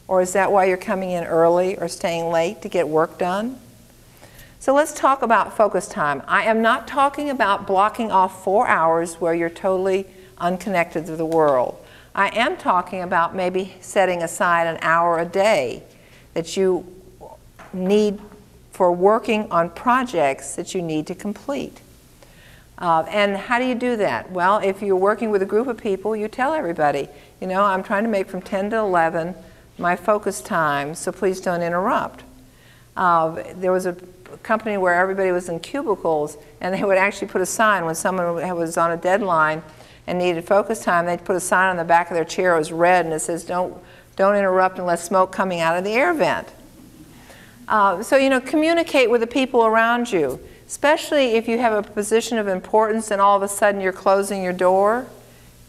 Or is that why you're coming in early or staying late to get work done? So let's talk about focus time. I am not talking about blocking off 4 hours where you're totally unconnected to the world. I am talking about maybe setting aside an hour a day that you need for working on projects that you need to complete. And how do you do that? Well, if you're working with a group of people, you tell everybody, you know, I'm trying to make from 10 to 11 my focus time, so please don't interrupt. There was a company where everybody was in cubicles, and they would actually put a sign when someone was on a deadline and needed focus time. They'd put a sign on the back of their chair. It was red, and it says, don't interrupt unless smoke coming out of the air vent. So, you know, communicate with the people around you, especially if you have a position of importance and all of a sudden you're closing your door.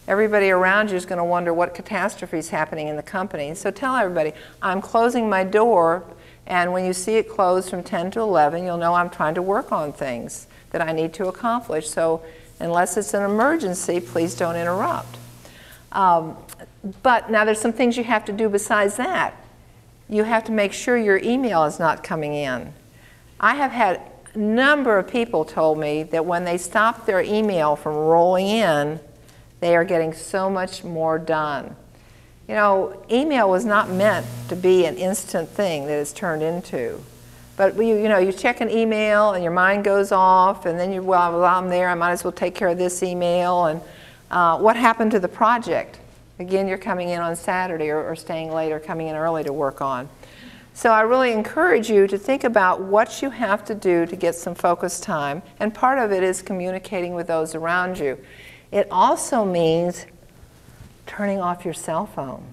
Everybody around you is going to wonder what catastrophe is happening in the company. So tell everybody, I'm closing my door, and when you see it closed from 10 to 11, you'll know I'm trying to work on things that I need to accomplish. So unless it's an emergency, please don't interrupt. But now there's some things you have to do besides that. You have to make sure your email is not coming in. I have had a number of people told me that when they stop their email from rolling in, they are getting so much more done. You know, email was not meant to be an instant thing that it's turned into. But you know, you check an email and your mind goes off, and then you, well, while I'm there, I might as well take care of this email. And what happened to the project? Again, you're coming in on Saturday or staying late or coming in early to work on. So I really encourage you to think about what you have to do to get some focus time, and part of it is communicating with those around you. It also means turning off your cell phone.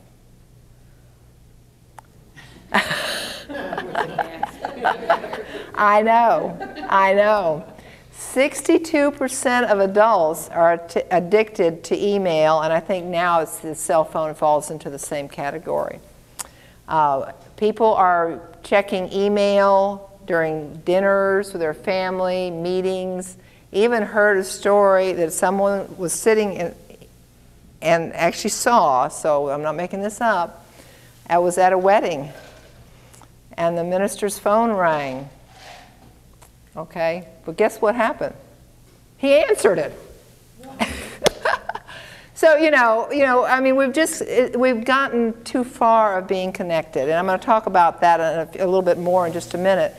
I know. 62% of adults are addicted to email, and I think now the cell phone falls into the same category. People are checking email during dinners with their family, meetings. Even heard a story that someone was sitting in, and actually saw, so I'm not making this up, I was at a wedding, and the minister's phone rang. Okay, but guess what happened? He answered it. So you know, I mean, we've gotten too far of being connected, and I'm going to talk about that a little bit more in just a minute.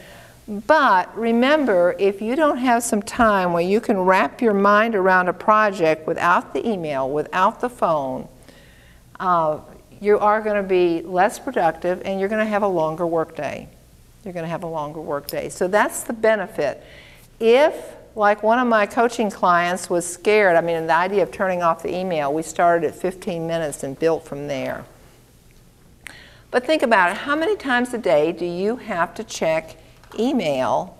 But remember, if you don't have some time where you can wrap your mind around a project without the email, without the phone, you are going to be less productive, and you're going to have a longer work day. You're going to have a longer work day. So that's the benefit. If, like one of my coaching clients was scared, I mean, the idea of turning off the email, we started at 15 minutes and built from there. But think about it. How many times a day do you have to check email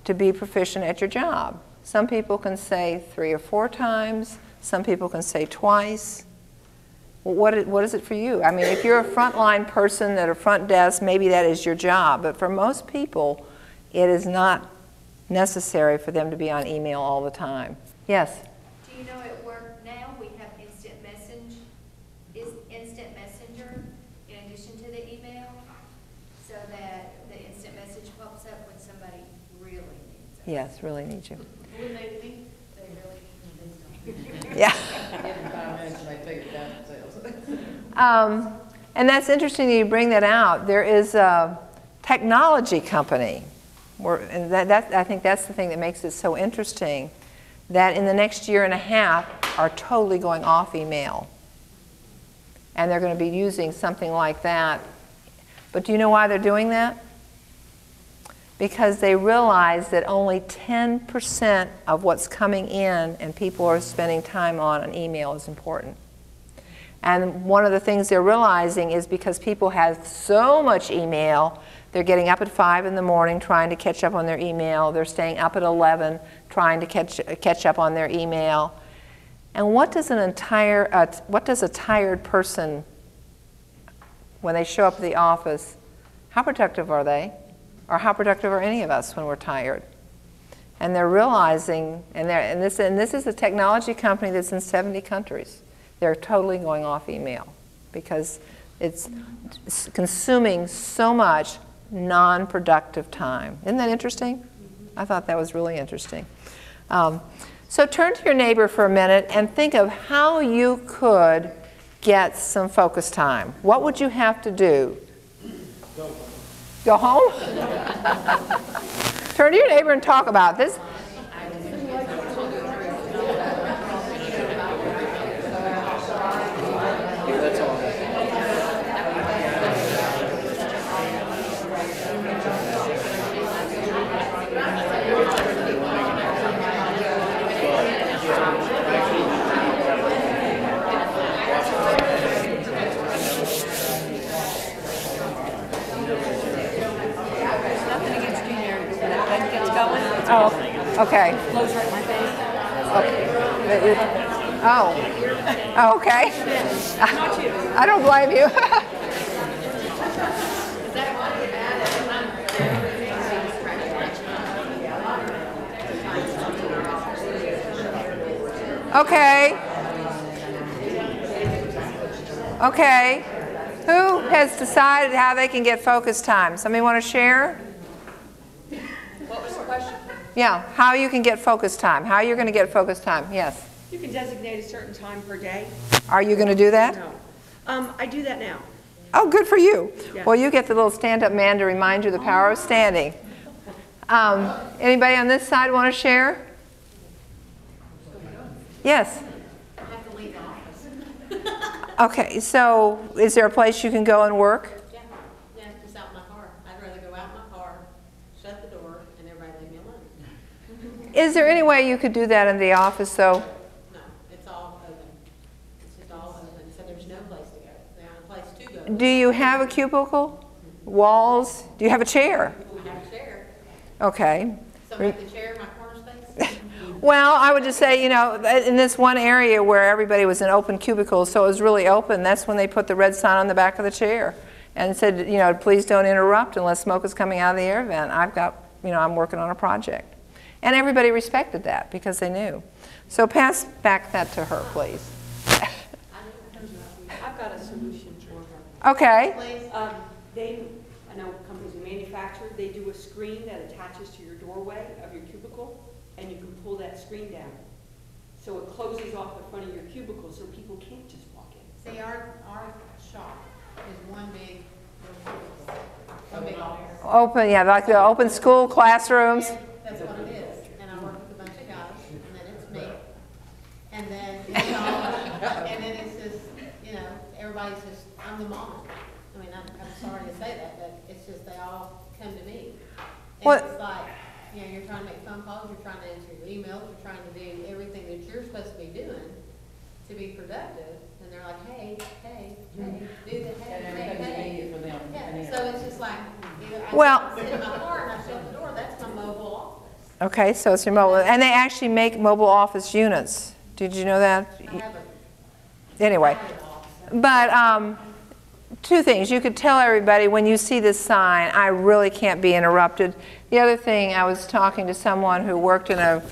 to be proficient at your job? Some people can say 3 or 4 times. Some people can say twice. Well, what is it for you? I mean, if you're a frontline person at a front desk, maybe that is your job. But for most people, it is not necessary for them to be on email all the time. Yes? Do you know at work now we have instant messenger in addition to the email, so that the instant message pops up when somebody really needs it? Yes, really need you. When they think they really need it. Yeah. Give them 5 minutes and they figure it out themselves. And that's interesting that you bring that out. There is a technology company, and I think that's the thing that makes it so interesting, that in the next year and a half are totally going off email. And they're going to be using something like that. But do you know why they're doing that? Because they realize that only 10% of what's coming in and people are spending time on email is important. And one of the things they're realizing is because people have so much email, they're getting up at 5 in the morning trying to catch up on their email. They're staying up at 11 trying to catch up on their email. And what does a tired person, when they show up at the office, how productive are they? Or how productive are any of us when we're tired? And they're realizing, and this is a technology company that's in 70 countries. They're totally going off email because it's consuming so much non-productive time. Isn't that interesting? I thought that was really interesting. So turn to your neighbor for a minute and think of how you could get some focus time. What would you have to do? Go home? Turn to your neighbor and talk about this. Oh, okay. Blows right in my face. Oh, okay. Not you. I don't blame you. Okay. Okay. Who has decided how they can get focus time? Somebody want to share? What was the question? Yeah, how you can get focus time. How you're going to get focus time. Yes. You can designate a certain time per day. Are you going to do that? No. I do that now. Oh, good for you. Yeah. Well, you get the little stand-up man to remind you the power of standing. Anybody on this side want to share? Yes. I have to leave the office. Okay, so is there a place you can go and work? Yeah, just out in my car. I'd rather go out in my car, shut the door, and everybody leave me alone. Is there any way you could do that in the office, though? No, it's all open. It's just all open, so there's no place to go. The only place to go. Do you have a cubicle? Walls? Do you have a chair? We have a chair. Okay. So make the chair my corner space. Well, I would just say, you know, in this one area where everybody was in open cubicles, so it was really open, that's when they put the red sign on the back of the chair and said, you know, please don't interrupt unless smoke is coming out of the air vent. I've got, you know, I'm working on a project. And everybody respected that because they knew. So pass back that to her, please. I've got a solution for her. Okay. I know companies who manufacture, they do a screen that attaches to your doorway of your cubicle, and you can pull that screen down. So it closes off the front of your cubicle so people can't just walk in. See, our shop is one big office. Open, yeah, like the open school classrooms. That's what it is. And I work with a bunch of guys, and then it's me. And then it's all, and then it's just, you know, everybody's just, I'm the mom. I mean, I'm sorry to say that, but it's just they all come to me. And What- it's like, you know, you're trying to make phone calls, you're trying to answer your emails, you're trying to do everything that you're supposed to be doing to be productive. And they're like, hey, do the hey. Yeah, so it's just like, either I sit in my car and I shut the door, that's my mobile office. Okay, so it's your mobile. And they actually make mobile office units. Did you know that? I have Anyway. But two things. You could tell everybody when you see this sign, I really can't be interrupted. The other thing, I was talking to someone who worked in an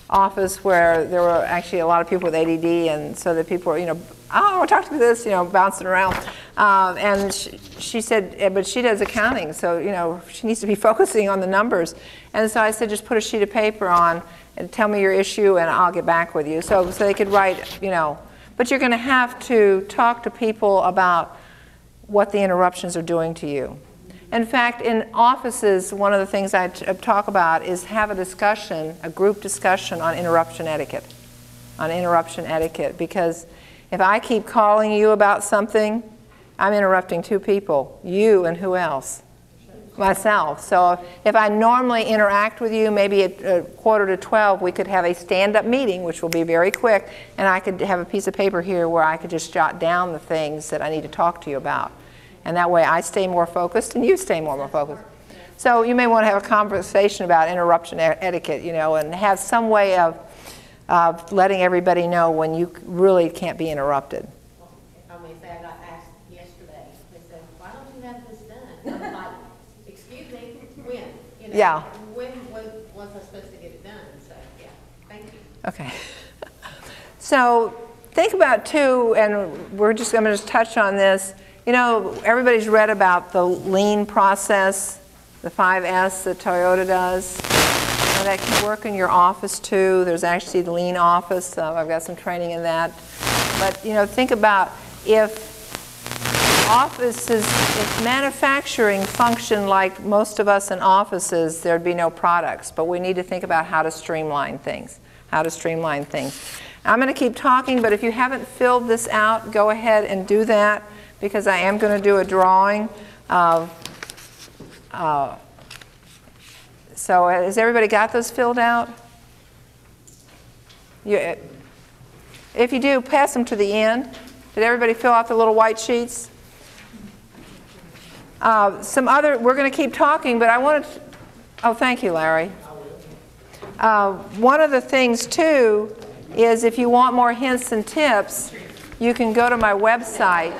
office where there were actually a lot of people with ADD, and so that people were, you know, oh, talk to me this, you know, bouncing around. And she said, but she does accounting, so, you know, she needs to be focusing on the numbers. And so I said, just put a sheet of paper on and tell me your issue, and I'll get back with you. So they could write, you know. But you're going to have to talk to people about what the interruptions are doing to you. In fact, in offices, one of the things I talk about is have a discussion, a group discussion on interruption etiquette. Because if I keep calling you about something, I'm interrupting two people, you and who else? Myself. So if I normally interact with you, maybe at 11:45, we could have a stand-up meeting, which will be very quick, and I could have a piece of paper here where I could just jot down the things that I need to talk to you about. And that way I stay more focused and you stay more focused. So you may want to have a conversation about interruption etiquette, you know, and have some way of letting everybody know when you really can't be interrupted. I mean, say I got asked yesterday, they said, why don't you have this done? I'm like, excuse me, when? You know, Yeah. When was I supposed to get it done? So, yeah, thank you. Okay. So think about too, and I'm going to just touch on this. You know, everybody's read about the lean process, the 5S that Toyota does. And that can work in your office too. There's actually the lean office. I've got some training in that. But you know, think about if manufacturing functioned like most of us in offices, there'd be no products. But we need to think about how to streamline things. I'm going to keep talking, but if you haven't filled this out, go ahead and do that, because I am going to do a drawing of, so has everybody got those filled out? If you do, pass them to the end. Did everybody fill out the little white sheets? We're going to keep talking, but I wanted to, oh, thank you, Larry. One of the things too is if you want more hints and tips, you can go to my website